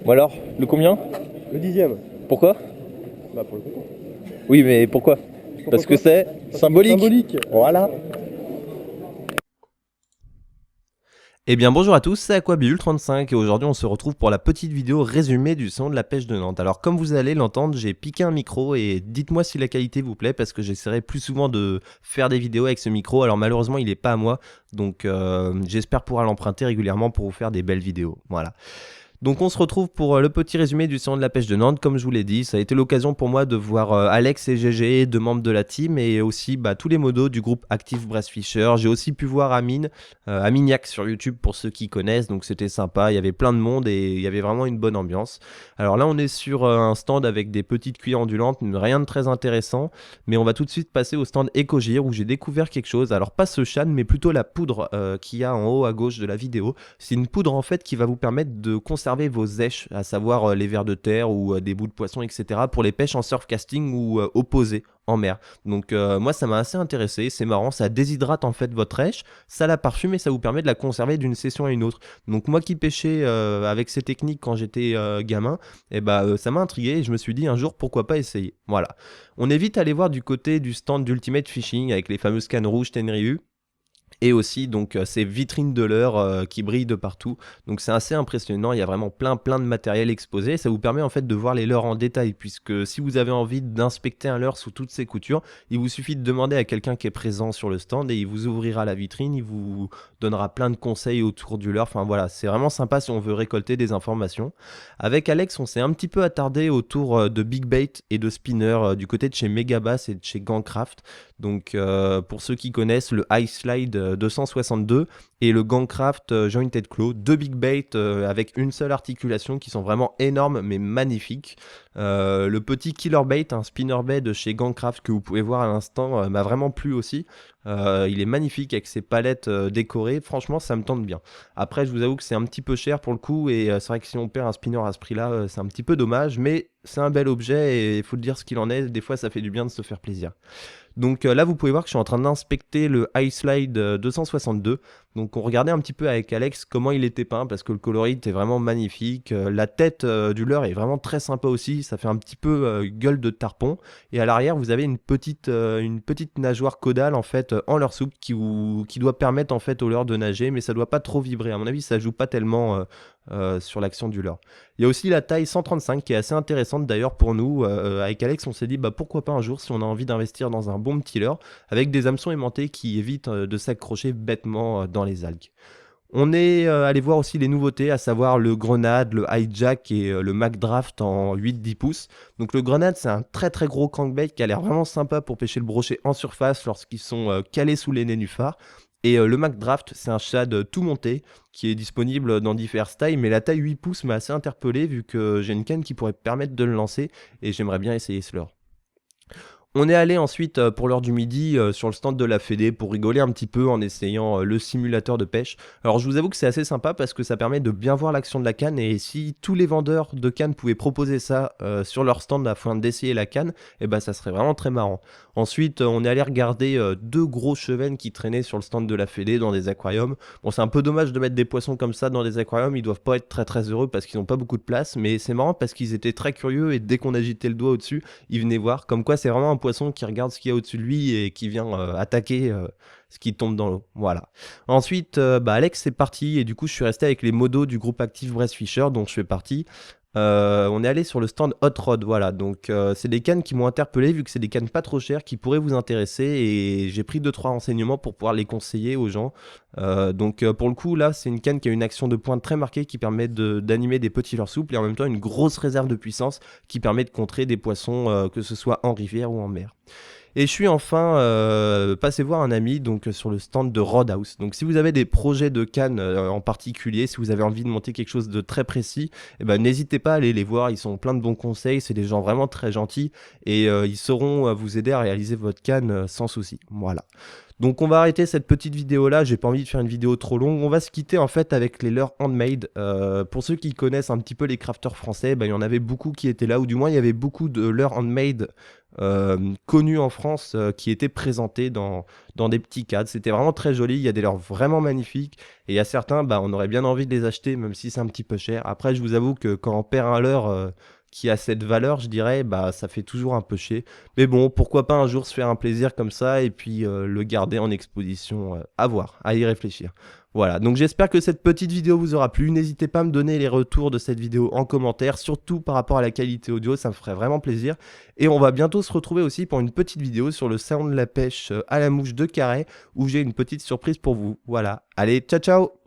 Ou alors, le combien? Le dixième. Pourquoi? Bah pour le concours. Oui, mais pourquoi? Pourquoi Parce que quoi? c'est Parce que c'est symbolique. symbolique. Voilà. Eh bien bonjour à tous, c'est Aquabiul35 et aujourd'hui on se retrouve pour la petite vidéo résumée du salon de la pêche de Nantes. Alors comme vous allez l'entendre, j'ai piqué un micro et dites-moi si la qualité vous plaît parce que j'essaierai plus souvent de faire des vidéos avec ce micro. Alors malheureusement il n'est pas à moi, donc j'espère pouvoir l'emprunter régulièrement pour vous faire des belles vidéos. Voilà. Donc on se retrouve pour le petit résumé du salon de la pêche de Nantes. Comme je vous l'ai dit, ça a été l'occasion pour moi de voir Alex et GG, deux membres de la team, et aussi tous les modos du groupe Active Brass Fisher. J'ai aussi pu voir Amine, Aminiac sur YouTube pour ceux qui connaissent, donc c'était sympa. Il y avait plein de monde et il y avait vraiment une bonne ambiance. Alors là on est sur un stand avec des petites cuillères ondulantes, rien de très intéressant, mais on va tout de suite passer au stand Ecogir où j'ai découvert quelque chose. Alors pas ce chan, mais plutôt la poudre qu'il y a en haut à gauche de la vidéo. C'est une poudre en fait qui va vous permettre de conserver vos èches, à savoir les vers de terre ou des bouts de poisson, etc. pour les pêches en surfcasting ou opposées en mer. Donc moi ça m'a assez intéressé, c'est marrant, ça déshydrate en fait votre èche, ça la parfume et ça vous permet de la conserver d'une session à une autre. Donc moi qui pêchais avec ces techniques quand j'étais gamin, ça m'a intrigué et je me suis dit un jour pourquoi pas essayer. Voilà. On est vite allé voir du côté du stand d'Ultimate Fishing avec les fameuses cannes rouges Tenryu. Et aussi donc ces vitrines de leurre qui brillent de partout. Donc c'est assez impressionnant, il y a vraiment plein de matériel exposé. Ça vous permet en fait de voir les leurres en détail, puisque si vous avez envie d'inspecter un leurre sous toutes ses coutures, il vous suffit de demander à quelqu'un qui est présent sur le stand et il vous ouvrira la vitrine, il vous donnera plein de conseils autour du leurre. Enfin voilà, c'est vraiment sympa si on veut récolter des informations. Avec Alex, on s'est un petit peu attardé autour de Big Bait et de Spinner du côté de chez Megabass et de chez Gangcraft. Donc pour ceux qui connaissent, le Ice Slide 262 et le Gangcraft Jointed Claw, deux big bait avec une seule articulation qui sont vraiment énormes mais magnifiques. Le petit Killer Bait, un spinner bait de chez Gangcraft que vous pouvez voir à l'instant, m'a vraiment plu aussi. Il est magnifique avec ses palettes décorées, franchement ça me tente bien. Après je vous avoue que c'est un petit peu cher pour le coup et c'est vrai que si on perd un spinner à ce prix là c'est un petit peu dommage, mais c'est un bel objet et il faut dire ce qu'il en est, des fois ça fait du bien de se faire plaisir. Donc là vous pouvez voir que je suis en train d'inspecter le Ice Slide 262. Donc on regardait un petit peu avec Alex comment il était peint parce que le coloris est vraiment magnifique. La tête du leurre est vraiment très sympa aussi, ça fait un petit peu gueule de tarpon. Et à l'arrière vous avez une petite nageoire caudale en fait en leurre souple qui doit permettre en fait au leurre de nager, mais ça doit pas trop vibrer. À mon avis ça joue pas tellement sur l'action du leurre. Il y a aussi la taille 135 qui est assez intéressante d'ailleurs pour nous. Avec Alex on s'est dit pourquoi pas un jour si on a envie d'investir dans un bon petit leurre avec des hameçons aimantés qui évitent de s'accrocher bêtement dans les algues. On est allé voir aussi les nouveautés, à savoir le Grenade, le Hijack et le McDraft en 8-10 pouces. Donc le Grenade c'est un très gros crankbait qui a l'air vraiment sympa pour pêcher le brochet en surface lorsqu'ils sont calés sous les nénuphars. Et le McDraft, c'est un shad tout monté qui est disponible dans divers styles, mais la taille 8 pouces m'a assez interpellé vu que j'ai une canne qui pourrait permettre de le lancer et j'aimerais bien essayer ce leurre. On est allé ensuite pour l'heure du midi sur le stand de la Fédé pour rigoler un petit peu en essayant le simulateur de pêche. Alors je vous avoue que c'est assez sympa parce que ça permet de bien voir l'action de la canne et si tous les vendeurs de cannes pouvaient proposer ça sur leur stand afin d'essayer la canne, ça serait vraiment très marrant. Ensuite on est allé regarder deux gros chevennes qui traînaient sur le stand de la Fédé dans des aquariums. Bon c'est un peu dommage de mettre des poissons comme ça dans des aquariums, ils doivent pas être très heureux parce qu'ils n'ont pas beaucoup de place, mais c'est marrant parce qu'ils étaient très curieux et dès qu'on agitait le doigt au-dessus, ils venaient voir, comme quoi c'est vraiment un poisson qui regarde ce qu'il y a au-dessus de lui et qui vient attaquer ce qui tombe dans l'eau. Voilà. Ensuite, Alex c'est parti et du coup je suis resté avec les modos du groupe Active Brass Fisher dont je fais partie. On est allé sur le stand Hot Rod, voilà, donc c'est des cannes qui m'ont interpellé vu que c'est des cannes pas trop chères qui pourraient vous intéresser et j'ai pris 2-3 renseignements pour pouvoir les conseiller aux gens. Pour le coup là c'est une canne qui a une action de pointe très marquée qui permet d'animer des petits leurres souples et en même temps une grosse réserve de puissance qui permet de contrer des poissons que ce soit en rivière ou en mer. Et je suis enfin passé voir un ami donc sur le stand de Roadhouse. Donc si vous avez des projets de cannes en particulier, si vous avez envie de monter quelque chose de très précis, n'hésitez pas à aller les voir, ils sont plein de bons conseils, c'est des gens vraiment très gentils et ils sauront vous aider à réaliser votre canne sans souci. Voilà. Donc on va arrêter cette petite vidéo là, j'ai pas envie de faire une vidéo trop longue. On va se quitter en fait avec les leurres handmade. Pour ceux qui connaissent un petit peu les crafters français, il y en avait beaucoup qui étaient là, ou du moins il y avait beaucoup de leurres handmade connus en France qui étaient présentés dans des petits cadres. C'était vraiment très joli, il y a des leurres vraiment magnifiques, et il y a certains, on aurait bien envie de les acheter même si c'est un petit peu cher. Après je vous avoue que quand on perd un leurre qui a cette valeur, je dirais, ça fait toujours un peu chier. Mais bon, pourquoi pas un jour se faire un plaisir comme ça et puis le garder en exposition, à voir, à y réfléchir. Voilà, donc j'espère que cette petite vidéo vous aura plu. N'hésitez pas à me donner les retours de cette vidéo en commentaire, surtout par rapport à la qualité audio, ça me ferait vraiment plaisir. Et on va bientôt se retrouver aussi pour une petite vidéo sur le salon de la pêche à la mouche de Carhaix, où j'ai une petite surprise pour vous. Voilà, allez, ciao ciao!